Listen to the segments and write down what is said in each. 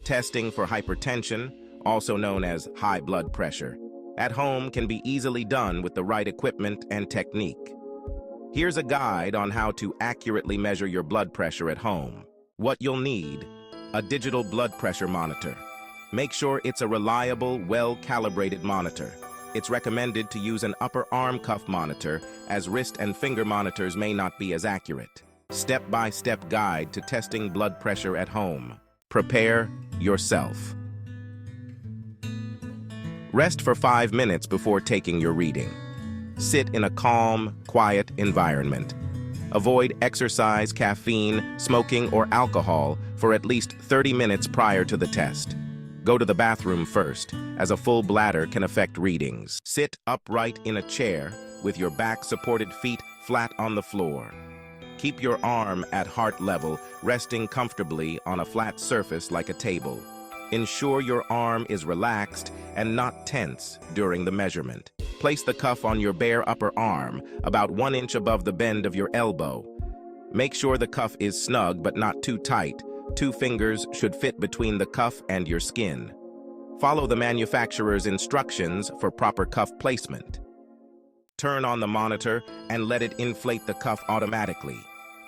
Testing for hypertension, also known as high blood pressure, at home can be easily done with the right equipment and technique. Here's a guide on how to accurately measure your blood pressure at home. What you'll need: a digital blood pressure monitor. Make sure it's a reliable, well-calibrated monitor. It's recommended to use an upper arm cuff monitor, as wrist and finger monitors may not be as accurate. Step-by-step guide to testing blood pressure at home. Prepare yourself. Rest for 5 minutes before taking your reading. Sit in a calm, quiet environment. Avoid exercise, caffeine, smoking, or alcohol for at least 30 minutes prior to the test. Go to the bathroom first, as a full bladder can affect readings. Sit upright in a chair with your back supported, feet flat on the floor. Keep your arm at heart level, resting comfortably on a flat surface like a table. Ensure your arm is relaxed and not tense during the measurement. Place the cuff on your bare upper arm, about 1 inch above the bend of your elbow. Make sure the cuff is snug but not too tight. 2 fingers should fit between the cuff and your skin. Follow the manufacturer's instructions for proper cuff placement. Turn on the monitor and let it inflate the cuff automatically.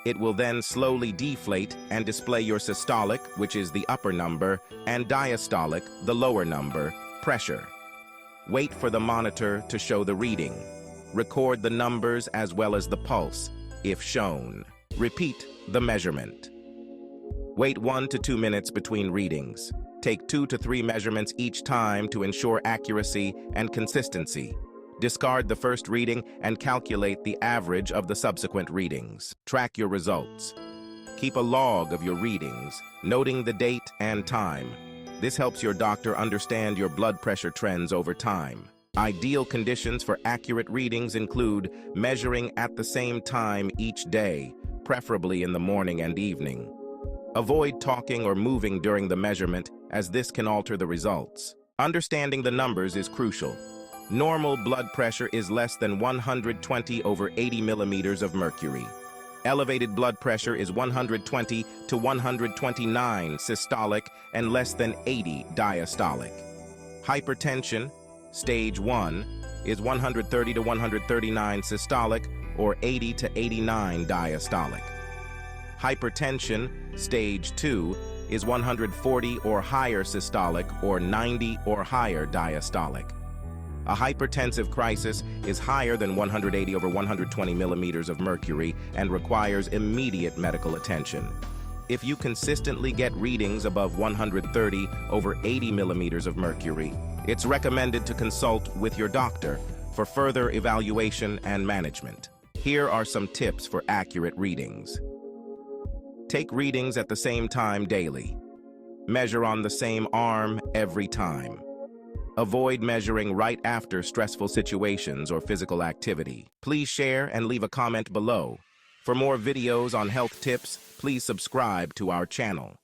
It will then slowly deflate and display your systolic, which is the upper number, and diastolic, the lower number, pressure. Wait for the monitor to show the reading. Record the numbers as well as the pulse, if shown. Repeat the measurement. Wait 1 to 2 minutes between readings. Take 2 to 3 measurements each time to ensure accuracy and consistency. Discard the first reading and calculate the average of the subsequent readings. Track your results. Keep a log of your readings, noting the date and time. This helps your doctor understand your blood pressure trends over time. Ideal conditions for accurate readings include measuring at the same time each day, preferably in the morning and evening. Avoid talking or moving during the measurement, as this can alter the results. Understanding the numbers is crucial. Normal blood pressure is less than 120 over 80 millimeters of mercury. Elevated blood pressure is 120 to 129 systolic and less than 80 diastolic. Hypertension, stage 1, is 130 to 139 systolic or 80 to 89 diastolic. Hypertension, stage 2, is 140 or higher systolic or 90 or higher diastolic. A hypertensive crisis is higher than 180 over 120 millimeters of mercury and requires immediate medical attention. If you consistently get readings above 130 over 80 millimeters of mercury, it's recommended to consult with your doctor for further evaluation and management. Here are some tips for accurate readings. Take readings at the same time daily. Measure on the same arm every time. Avoid measuring right after stressful situations or physical activity. Please share and leave a comment below. For more videos on health tips, please subscribe to our channel.